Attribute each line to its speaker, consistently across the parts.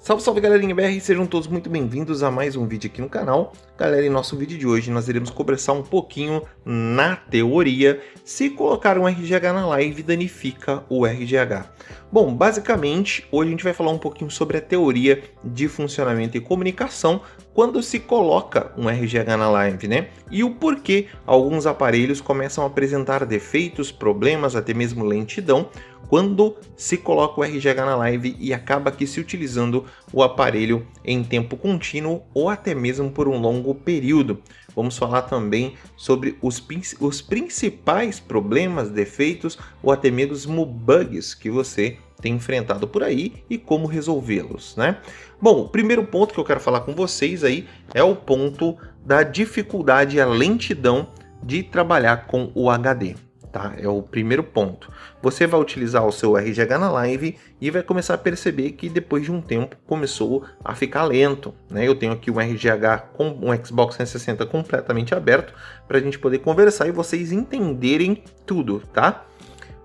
Speaker 1: Salve, salve galerinha BR, sejam todos muito bem-vindos a mais um vídeo aqui no canal. Galera, em nosso vídeo de hoje nós iremos conversar um pouquinho na teoria se colocar um RGH na live danifica o RGH. Bom, basicamente hoje a gente vai falar um pouquinho sobre a teoria de funcionamento e comunicação quando se coloca um RGH na live, né? E o porquê alguns aparelhos começam a apresentar defeitos, problemas, até mesmo lentidão quando se coloca o RGH na live e acaba aqui se utilizando o aparelho em tempo contínuo ou até mesmo por um longo período. Vamos falar também sobre os principais problemas, defeitos ou até mesmo bugs que você tem enfrentado por aí e como resolvê-los, né? Bom, o primeiro ponto que eu quero falar com vocês aí é o ponto da dificuldade e a lentidão de trabalhar com o HD. Tá? É o primeiro ponto. Você vai utilizar o seu RGH na live e vai começar a perceber que depois de um tempo começou a ficar lento, né? Eu tenho aqui um RGH com um Xbox 360 completamente aberto para a gente poder conversar e vocês entenderem tudo, tá?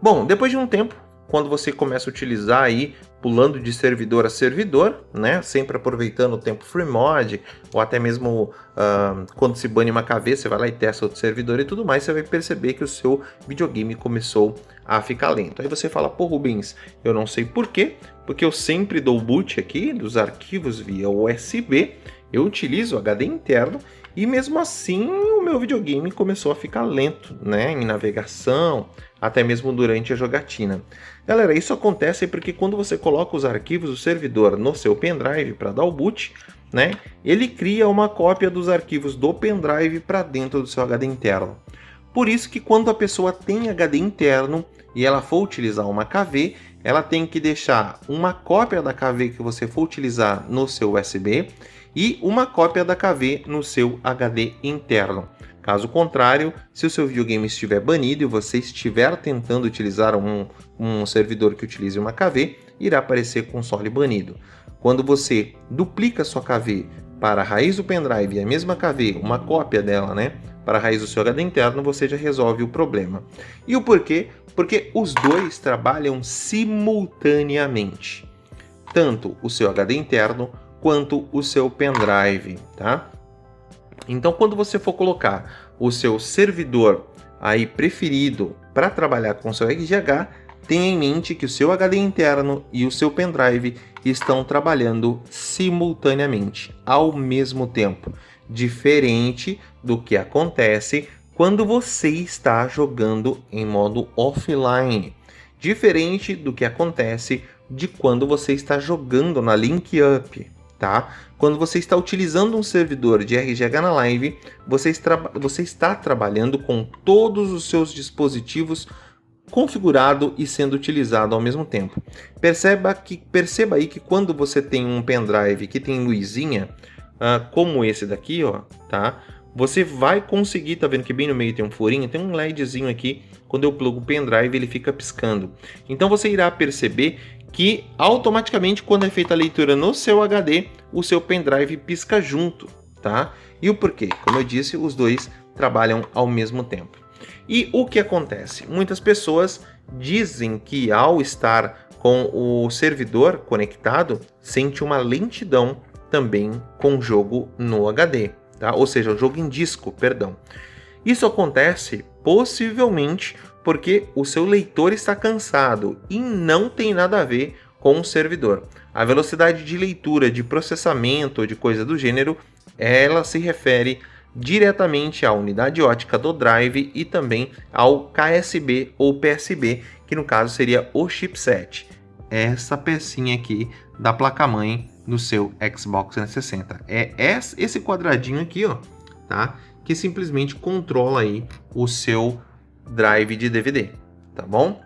Speaker 1: Bom, depois de um tempo, quando você começa a utilizar aí, pulando de servidor a servidor, né, sempre aproveitando o tempo FreeMod, ou até mesmo quando se bane uma KV, você vai lá e testa outro servidor e tudo mais, você vai perceber que o seu videogame começou a ficar lento. Aí você fala, pô Rubens, eu não sei por quê, porque eu sempre dou boot aqui dos arquivos via USB, eu utilizo o HD interno, e mesmo assim o meu videogame começou a ficar lento, né, em navegação, até mesmo durante a jogatina. Galera, isso acontece porque quando você coloca os arquivos do servidor no seu pendrive para dar o boot, né, ele cria uma cópia dos arquivos do pendrive para dentro do seu HD interno. Por isso que quando a pessoa tem HD interno e ela for utilizar uma KV, ela tem que deixar uma cópia da KV que você for utilizar no seu USB e uma cópia da KV no seu HD interno. Caso contrário, se o seu videogame estiver banido e você estiver tentando utilizar um servidor que utilize uma KV, irá aparecer console banido. Quando você duplica sua KV para a raiz do pendrive e a mesma KV, uma cópia dela, né, para a raiz do seu HD interno, você já resolve o problema. E o porquê? Porque os dois trabalham simultaneamente. Tanto o seu HD interno quanto o seu pendrive, tá? Então, quando você for colocar o seu servidor aí preferido para trabalhar com o seu RGH, tenha em mente que o seu HD interno e o seu pendrive estão trabalhando simultaneamente, ao mesmo tempo, diferente do que acontece quando você está jogando em modo offline, diferente do que acontece de quando você está jogando na Link Up. Tá? Quando você está utilizando um servidor de RGH na live, você está trabalhando com todos os seus dispositivos configurado e sendo utilizado ao mesmo tempo. Perceba aí que quando você tem um pendrive que tem luzinha, como esse daqui, ó, tá? Você vai conseguir, tá vendo que bem no meio tem um furinho, tem um LEDzinho aqui, quando eu plugo o pendrive ele fica piscando. Então você irá perceber que automaticamente quando é feita a leitura no seu HD, o seu pendrive pisca junto, tá? E o porquê? Como eu disse, os dois trabalham ao mesmo tempo. E o que acontece? Muitas pessoas dizem que ao estar com o servidor conectado, sente uma lentidão também com o jogo no HD, tá? Ou seja, o jogo em disco, perdão. Isso acontece possivelmente porque o seu leitor está cansado e não tem nada a ver com o servidor. A velocidade de leitura, de processamento ou de coisa do gênero, ela se refere diretamente à unidade ótica do drive e também ao KSB ou PSB, que no caso seria o chipset. Essa pecinha aqui da placa-mãe do seu Xbox 360. É esse quadradinho aqui, ó, tá? Que simplesmente controla aí o seu drive de DVD, tá bom?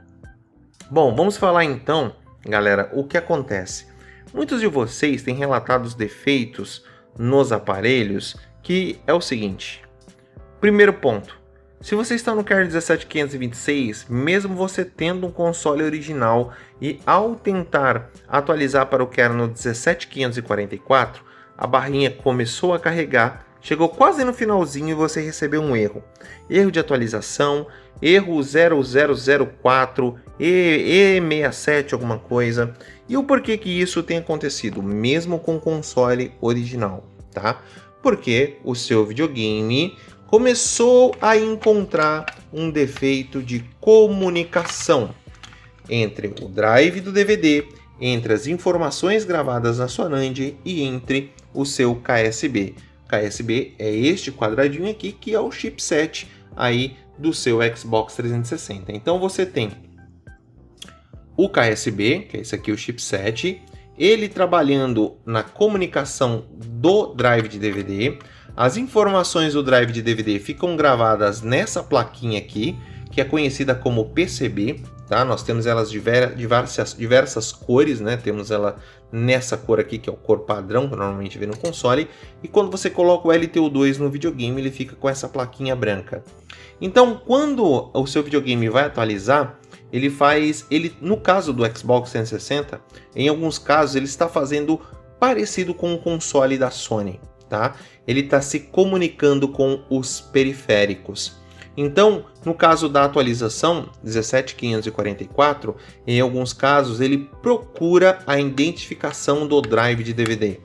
Speaker 1: Bom, vamos falar então, galera, o que acontece. Muitos de vocês têm relatado os defeitos nos aparelhos, que é o seguinte. Primeiro ponto, se você está no kernel 17526, mesmo você tendo um console original e ao tentar atualizar para o kernel 17544, a barrinha começou a carregar chegou quase no finalzinho e você recebeu um erro. Erro de atualização, erro 0004, E67 alguma coisa. E o porquê que isso tem acontecido, mesmo com o console original, tá? Porque o seu videogame começou a encontrar um defeito de comunicação entre o drive do DVD, entre as informações gravadas na sua NAND e entre o seu KSB. KSB é este quadradinho aqui que é o chipset aí do seu Xbox 360. Então você tem o KSB, que é esse aqui o chipset, ele trabalhando na comunicação do drive de DVD. As informações do drive de DVD ficam gravadas nessa plaquinha aqui, que é conhecida como PCB, tá? Nós temos elas diversas cores, né? Temos ela nessa cor aqui, que é o cor padrão, que normalmente vê no console, e quando você coloca o LTO2 no videogame, ele fica com essa plaquinha branca. Então, quando o seu videogame vai atualizar, no caso do Xbox 360, em alguns casos ele está fazendo parecido com o console da Sony, tá? Ele está se comunicando com os periféricos. Então, no caso da atualização 17544, em alguns casos ele procura a identificação do drive de DVD.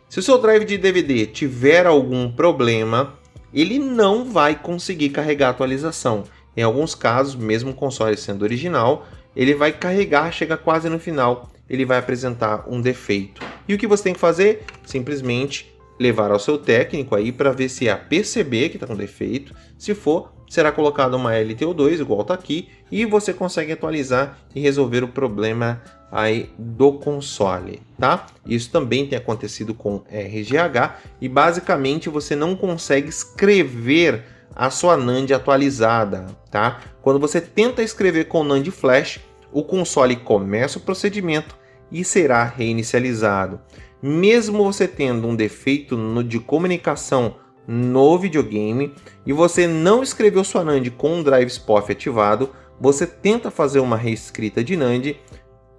Speaker 1: Se o seu drive de DVD tiver algum problema, ele não vai conseguir carregar a atualização. Em alguns casos, mesmo o console sendo original, ele vai carregar, chega quase no final, ele vai apresentar um defeito. E o que você tem que fazer? Simplesmente levar ao seu técnico aí para ver se é a PCB que está com defeito. Se for, será colocado uma LTO2, igual está aqui, e você consegue atualizar e resolver o problema aí do console, tá? Isso também tem acontecido com RGH e basicamente você não consegue escrever a sua NAND atualizada, tá? Quando você tenta escrever com NAND Flash, o console começa o procedimento e será reinicializado. Mesmo você tendo um defeito de comunicação no videogame e você não escreveu sua NAND com o drive SPOF ativado, você tenta fazer uma reescrita de NAND,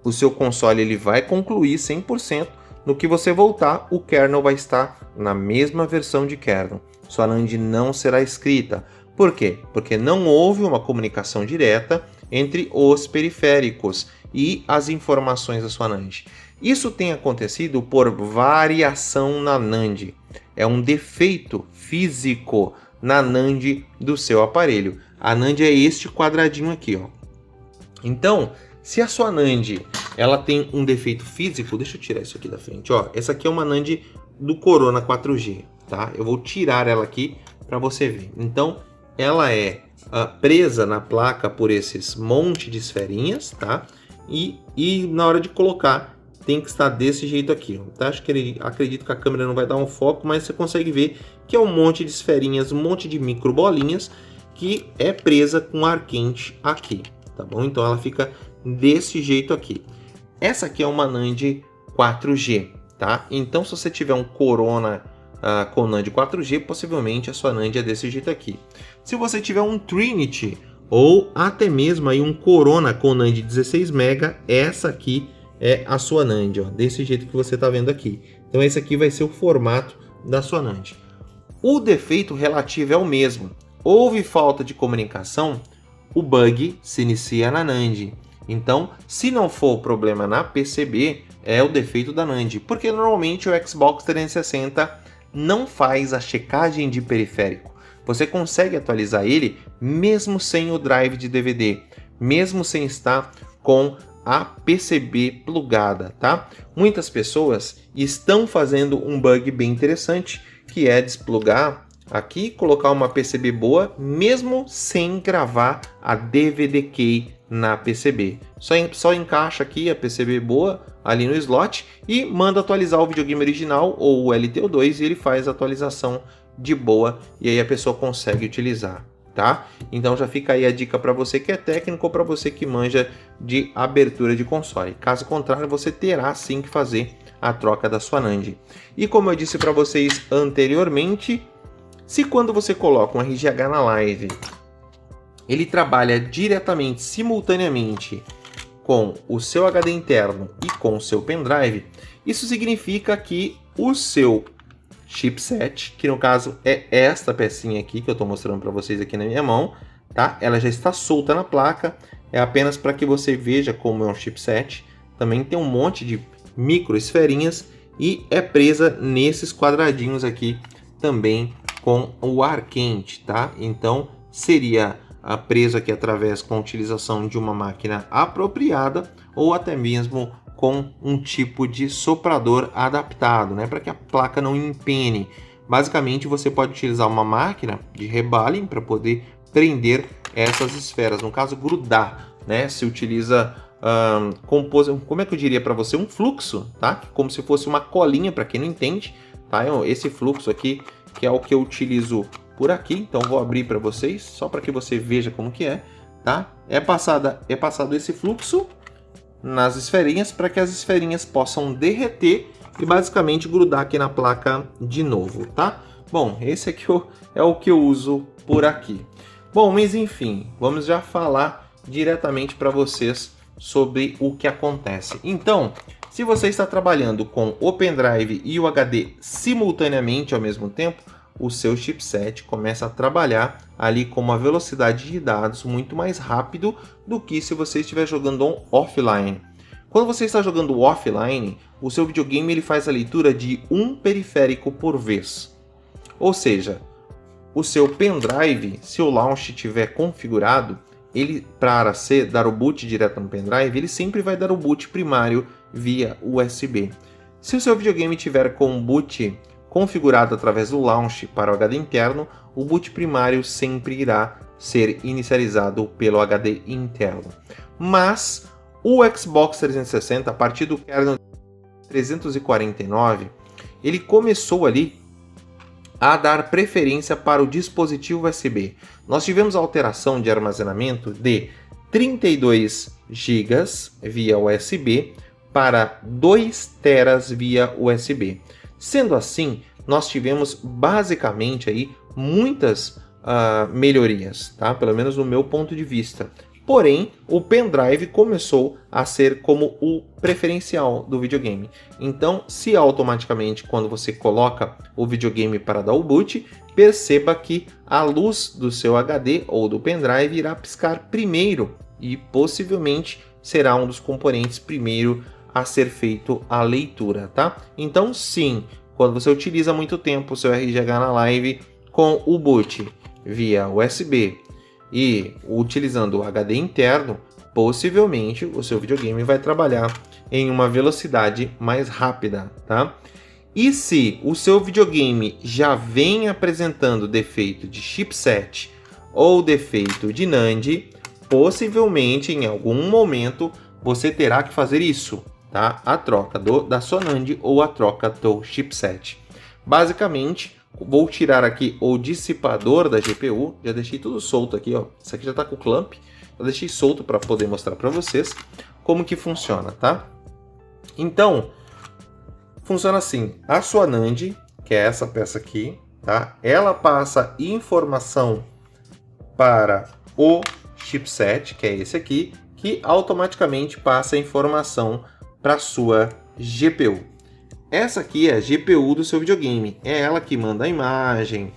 Speaker 1: o seu console ele vai concluir 100%, no que você voltar o kernel vai estar na mesma versão de kernel. Sua NAND não será escrita. Por quê? Porque não houve uma comunicação direta entre os periféricos e as informações da sua NAND. Isso tem acontecido por variação na NAND. É um defeito físico na NAND do seu aparelho. A NAND é este quadradinho aqui, ó. Então, se a sua NAND ela tem um defeito físico, deixa eu tirar isso aqui da frente, ó. Essa aqui é uma NAND do Corona 4G, tá? Eu vou tirar ela aqui para você ver. Então, ela é presa na placa por esses monte de esferinhas, tá? E na hora de colocar tem que estar desse jeito aqui, ó, tá? Acredito que a câmera não vai dar um foco, mas você consegue ver que é um monte de esferinhas, um monte de micro bolinhas que é presa com ar quente aqui, tá bom? Então ela fica desse jeito aqui. Essa aqui é uma NAND 4G, tá? Então se você tiver um Corona com NAND 4G, possivelmente a sua NAND é desse jeito aqui. Se você tiver um Trinity ou até mesmo aí um Corona com NAND 16 MB, essa aqui é a sua NAND, ó, desse jeito que você está vendo aqui. Então esse aqui vai ser o formato da sua NAND. O defeito relativo é o mesmo. Houve falta de comunicação, o bug se inicia na NAND. Então, se não for o problema na PCB, é o defeito da NAND, porque normalmente o Xbox 360 não faz a checagem de periférico. Você consegue atualizar ele mesmo sem o drive de DVD, mesmo sem estar com a PCB plugada, tá? Muitas pessoas estão fazendo um bug bem interessante, que é desplugar aqui, colocar uma PCB boa, mesmo sem gravar a DVD key na PCB. Só encaixa aqui a PCB boa ali no slot e manda atualizar o videogame original ou o LTO2 e ele faz a atualização de boa e aí a pessoa consegue utilizar, tá? Então já fica aí a dica para você que é técnico ou para você que manja de abertura de console. Caso contrário, você terá sim que fazer a troca da sua NAND. E como eu disse para vocês anteriormente, se quando você coloca um RGH na live, ele trabalha diretamente, simultaneamente com o seu HD interno e com o seu pendrive, isso significa que o seu chipset, que no caso é esta pecinha aqui que eu estou mostrando para vocês aqui na minha mão, tá? Ela já está solta na placa, é apenas para que você veja como é um chipset. Também tem um monte de micro esferinhas e é presa nesses quadradinhos aqui também com o ar quente, tá? Então seria preso aqui através com a utilização de uma máquina apropriada ou até mesmo com um tipo de soprador adaptado, né, para que a placa não empene. Basicamente, você pode utilizar uma máquina de rebaling para poder prender essas esferas, no caso grudar, né? Se utiliza como é que eu diria para você, um fluxo, tá? Como se fosse uma colinha, para quem não entende, tá? Esse fluxo aqui que é o que eu utilizo por aqui, então vou abrir para vocês só para que você veja como que é, tá? É passado esse fluxo nas esferinhas para que as esferinhas possam derreter e basicamente grudar aqui na placa de novo, tá? Bom, esse aqui é o que eu uso por aqui. Bom, mas enfim, vamos já falar diretamente para vocês sobre o que acontece. Então, se você está trabalhando com o pendrive e o HD simultaneamente ao mesmo tempo, o seu chipset começa a trabalhar ali com uma velocidade de dados muito mais rápido do que se você estiver jogando offline. Quando você está jogando offline, o seu videogame ele faz a leitura de um periférico por vez. Ou seja, o seu pendrive, se o launch estiver configurado, ele para dar o boot direto no pendrive, ele sempre vai dar o boot primário via USB. Se o seu videogame tiver com o boot configurado através do launch para o HD interno, o boot primário sempre irá ser inicializado pelo HD interno. Mas o Xbox 360, a partir do kernel 349, ele começou ali a dar preferência para o dispositivo USB. Nós tivemos a alteração de armazenamento de 32 GB via USB para 2 teras via USB. Sendo assim, nós tivemos basicamente aí muitas melhorias, tá? Pelo menos no meu ponto de vista. Porém, o pendrive começou a ser como o preferencial do videogame. Então, se automaticamente, quando você coloca o videogame para dar o boot, perceba que a luz do seu HD ou do pendrive irá piscar primeiro e possivelmente será um dos componentes primeiro a ser feito a leitura, tá? Então, sim, quando você utiliza muito tempo o seu RGH na live com o boot via USB e utilizando o HD interno, possivelmente o seu videogame vai trabalhar em uma velocidade mais rápida, tá? E se o seu videogame já vem apresentando defeito de chipset ou defeito de NAND, possivelmente em algum momento você terá que fazer isso, tá? A troca da sua NAND ou a troca do chipset. Basicamente, vou tirar aqui o dissipador da GPU, já deixei tudo solto aqui, ó. Isso aqui já está com o clamp, eu deixei solto para poder mostrar para vocês como que funciona, tá? Então, funciona assim, a sua NAND, que é essa peça aqui, tá? Ela passa informação para o chipset, que é esse aqui, que automaticamente passa a informação para a sua GPU. Essa aqui é a GPU do seu videogame, é ela que manda a imagem,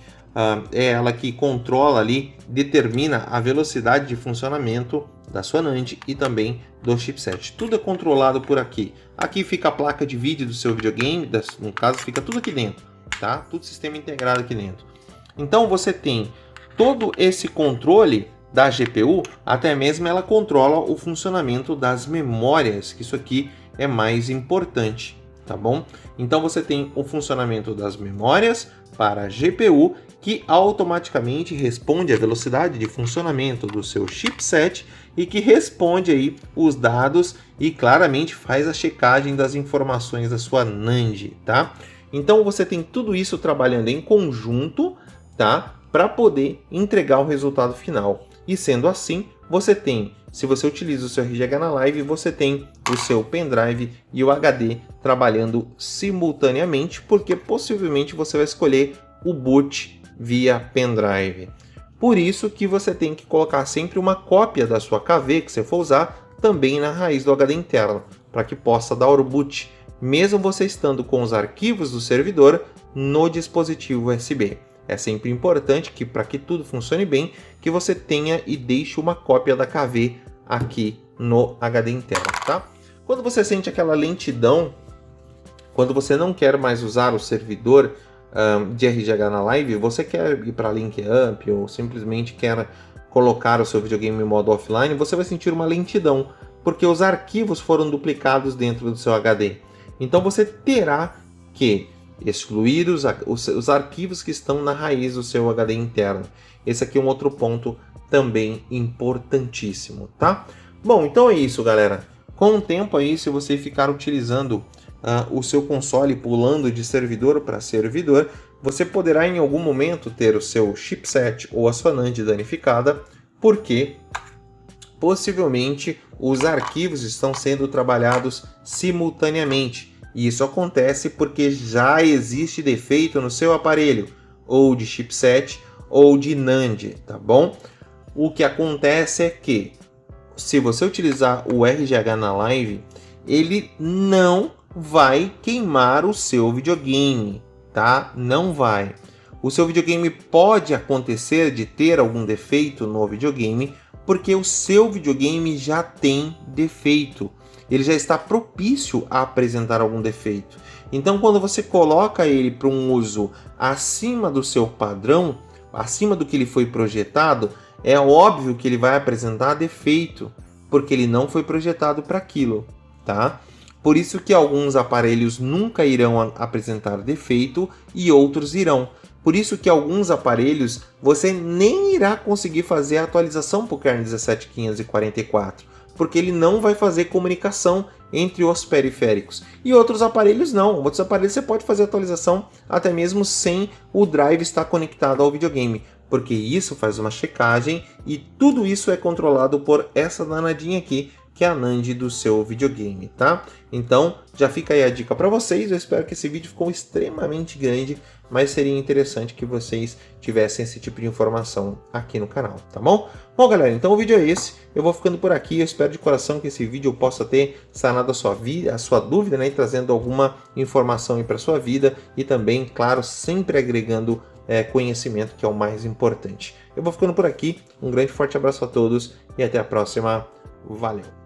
Speaker 1: é ela que controla ali, determina a velocidade de funcionamento da sua NAND e também do chipset. Tudo é controlado por aqui. Aqui fica a placa de vídeo do seu videogame, no caso fica tudo aqui dentro, tá? Tudo sistema integrado aqui dentro. Então você tem todo esse controle da GPU, até mesmo ela controla o funcionamento das memórias, que isso aqui é mais importante, tá bom? Então você tem o funcionamento das memórias para a GPU, que automaticamente responde à velocidade de funcionamento do seu chipset e que responde aí os dados e claramente faz a checagem das informações da sua NAND, tá? Então você tem tudo isso trabalhando em conjunto, tá? Para poder entregar o resultado final. E sendo assim, você tem, se você utiliza o seu RGH na live, você tem o seu pendrive e o HD trabalhando simultaneamente, porque possivelmente você vai escolher o boot via pendrive. Por isso que você tem que colocar sempre uma cópia da sua KV que você for usar também na raiz do HD interno, para que possa dar o boot mesmo você estando com os arquivos do servidor no dispositivo USB. É sempre importante que, para que tudo funcione bem, que você tenha e deixe uma cópia da KV aqui no HD interno, tá? Quando você sente aquela lentidão, quando você não quer mais usar o servidor de RGH na live, você quer ir para Link Up ou simplesmente quer colocar o seu videogame em modo offline, você vai sentir uma lentidão, porque os arquivos foram duplicados dentro do seu HD. Então você terá que excluir os arquivos que estão na raiz do seu HD interno. Esse aqui é um outro ponto também importantíssimo, tá? Bom, então é isso, galera. Com o tempo aí, se você ficar utilizando o seu console pulando de servidor para servidor, você poderá em algum momento ter o seu chipset ou a sua NAND danificada, porque possivelmente os arquivos estão sendo trabalhados simultaneamente. E isso acontece porque já existe defeito no seu aparelho, ou de chipset ou de NAND, tá bom? O que acontece é que, se você utilizar o RGH na live, ele não vai queimar o seu videogame, tá? Não vai. O seu videogame pode acontecer de ter algum defeito no videogame, porque o seu videogame já tem defeito. Ele já está propício a apresentar algum defeito. Então, quando você coloca ele para um uso acima do seu padrão, acima do que ele foi projetado, é óbvio que ele vai apresentar defeito, porque ele não foi projetado para aquilo, tá? Por isso que alguns aparelhos nunca irão apresentar defeito e outros irão. Por isso que alguns aparelhos você nem irá conseguir fazer a atualização para o kernel 17.544. Porque ele não vai fazer comunicação entre os periféricos. E outros aparelhos não. Outros aparelhos você pode fazer atualização até mesmo sem o drive estar conectado ao videogame. Porque isso faz uma checagem e tudo isso é controlado por essa danadinha aqui, que é a NAND do seu videogame, tá? Então, já fica aí a dica para vocês. Eu espero que esse vídeo ficou extremamente grande, mas seria interessante que vocês tivessem esse tipo de informação aqui no canal, tá bom? Bom, galera, então o vídeo é esse. Eu vou ficando por aqui. Eu espero de coração que esse vídeo possa ter sanado a sua dúvida, né? E trazendo alguma informação aí para sua vida e também, claro, sempre agregando conhecimento, que é o mais importante. Eu vou ficando por aqui. Um grande forte abraço a todos e até a próxima. Valeu!